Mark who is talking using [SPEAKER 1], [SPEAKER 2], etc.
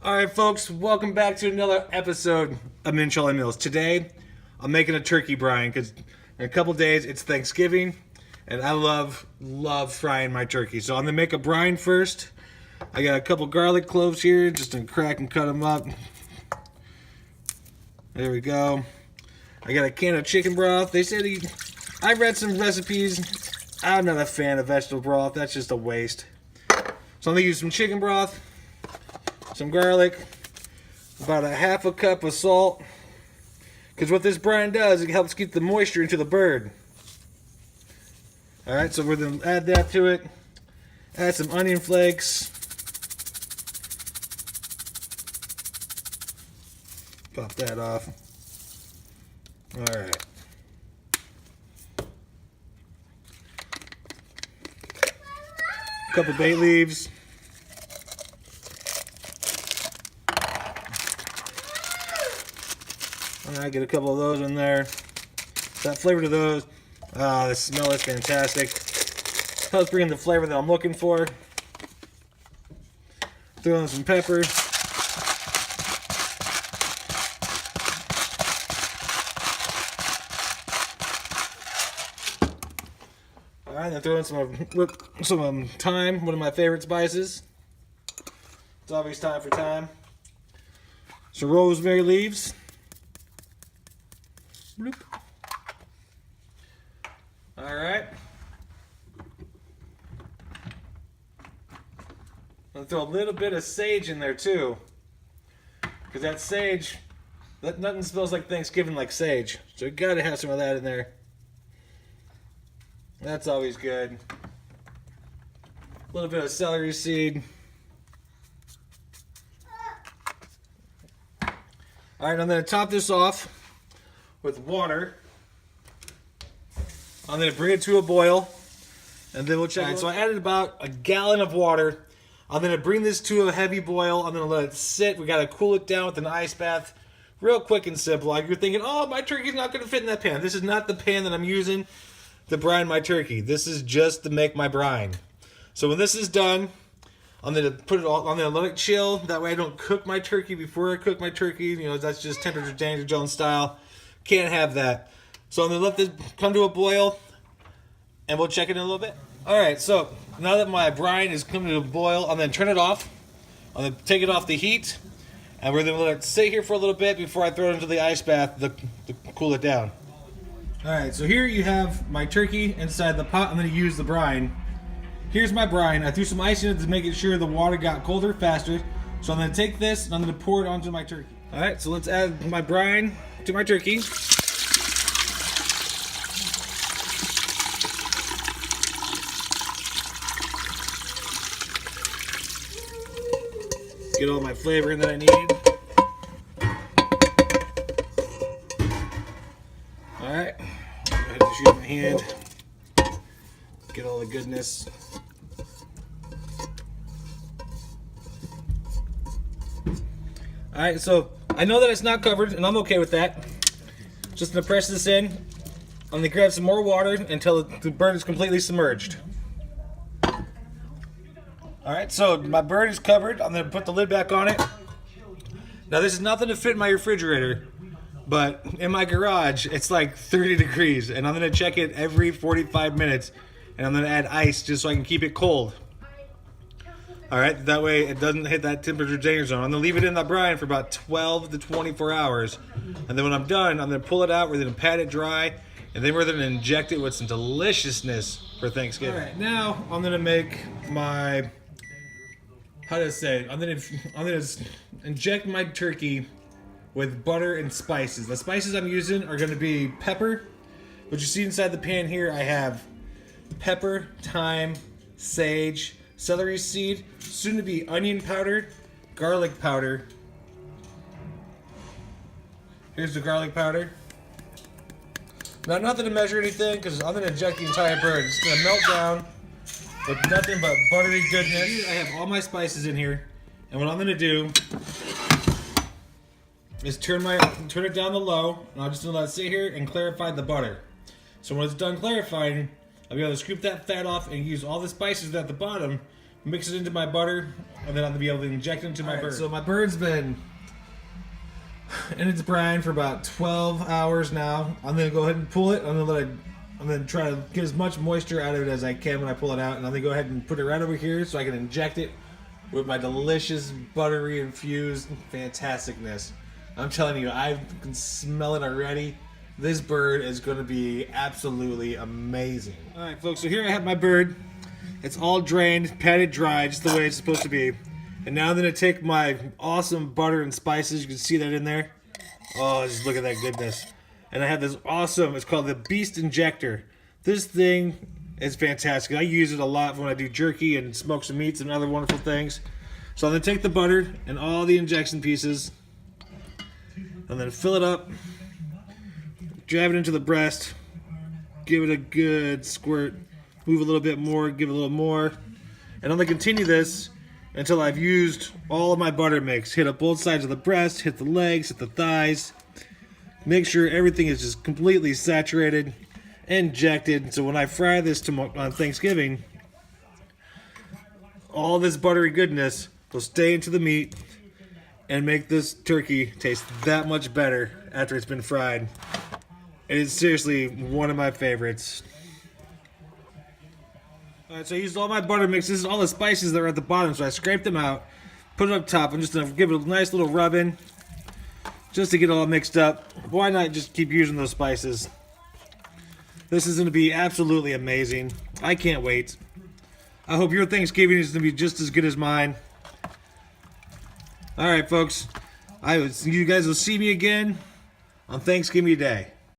[SPEAKER 1] Alright folks, welcome back to another episode of Minchella Meals. Today, I'm making a turkey brine because in a couple days it's Thanksgiving and I love frying my turkey. So I'm going to make a brine first. I got a couple garlic cloves here, just gonna crack and cut them up. There we go. I got a can of chicken broth. They said I read some recipes. I'm not a fan of vegetable broth, that's just a waste. So I'm going to use some chicken broth, some garlic, about a half a cup of salt, because what this brine does, it helps keep the moisture into the bird. Alright, so we're going to add that to it. Add some onion flakes. Pop that off. Alright. A couple bay leaves. I get a couple of those in there. That flavor to those, the smell is fantastic. Helps bring in the flavor that I'm looking for. Throw in some pepper. Alright, then throw in some thyme, one of my favorite spices. It's always time for thyme. Some rosemary leaves. Alright. I'll throw a little bit of sage in there too. Because that sage, nothing smells like Thanksgiving like sage. So you gotta have some of that in there. That's always good. A little bit of celery seed. Alright, I'm going to top this off with water. I'm going to bring it to a boil, and then we'll check. Right, so I added about a gallon of water. I'm going to bring this to a heavy boil. I'm going to let it sit. We got to cool it down with an ice bath. Real quick and simple. Like you're thinking, oh, my turkey's not going to fit in that pan. This is not the pan that I'm using to brine my turkey. This is just to make my brine. So when this is done, I'm going to put it all, I'm going to let it chill. That way I don't cook my turkey before I cook my turkey. You know, that's just temperature danger Jones style. Can't have that. So I'm going to let this come to a boil, and we'll check it in a little bit. Alright, so now that my brine is coming to a boil, I'm going to turn it off. I'm going to take it off the heat, and we're going to let it sit here for a little bit before I throw it into the ice bath to cool it down. Alright, so here you have my turkey inside the pot. I'm going to use the brine. Here's my brine. I threw some ice in it to make sure the water got colder faster. So I'm going to take this and I'm going to pour it onto my turkey. Alright, so let's add my brine to my turkey. Get all my flavor in that I need. Alright, go ahead and use my hand. Get all the goodness. Alright, so I know that it's not covered, and I'm okay with that. Just gonna press this in. I'm gonna grab some more water until the bird is completely submerged. Alright, so my bird is covered. I'm gonna put the lid back on it. Now this is nothing to fit in my refrigerator, but in my garage it's like 30 degrees, and I'm gonna check it every 45 minutes, and I'm gonna add ice just so I can keep it cold. Alright, that way it doesn't hit that temperature danger zone. I'm going to leave it in the brine for about 12 to 24 hours. And then when I'm done, I'm going to pull it out, we're going to pat it dry, and then we're going to inject it with some deliciousness for Thanksgiving. Alright, now I'm going to make my, how to say it, I'm going to inject my turkey with butter and spices. The spices I'm using are going to be pepper. What you see inside the pan here, I have pepper, thyme, sage, celery seed, soon to be onion powder, garlic powder. Here's the garlic powder. Now, nothing to measure anything because I'm going to inject the entire bird. It's going to melt down with nothing but buttery goodness. I have all my spices in here, and what I'm going to do is turn it down to low, and I'm just going to let it sit here and clarify the butter. So when it's done clarifying, I'll be able to scoop that fat off and use all the spices at the bottom, mix it into my butter, and then I'm gonna be able to inject it into my bird. So my bird's been in its brine for about 12 hours now. I'm gonna go ahead and pull it. I'm gonna try to get as much moisture out of it as I can when I pull it out, and I'm gonna go ahead and put it right over here so I can inject it with my delicious buttery infused fantasticness. I'm telling you, I can smell it already. This bird is going to be absolutely amazing. All right, folks, so here I have my bird. It's all drained, patted dry, just the way it's supposed to be. And now I'm going to take my awesome butter and spices. You can see that in there. Oh, just look at that goodness. And I have this awesome, it's called the Beast Injector. This thing is fantastic. I use it a lot when I do jerky and smoke some meats and other wonderful things. So I'm going to take the butter and all the injection pieces and then fill it up, jab it into the breast, give it a good squirt, move a little bit more, give it a little more, and I'm going to continue this until I've used all of my butter mix. Hit up both sides of the breast, hit the legs, hit the thighs, make sure everything is just completely saturated, injected, so when I fry this on Thanksgiving, all this buttery goodness will stay into the meat and make this turkey taste that much better after it's been fried. It is seriously one of my favorites. Alright, so I used all my butter mixes, all the spices that are at the bottom, so I scraped them out, put it up top. I'm just going to give it a nice little rub in, just to get it all mixed up. Why not just keep using those spices? This is going to be absolutely amazing. I can't wait. I hope your Thanksgiving is going to be just as good as mine. Alright, folks. You guys will see me again on Thanksgiving Day.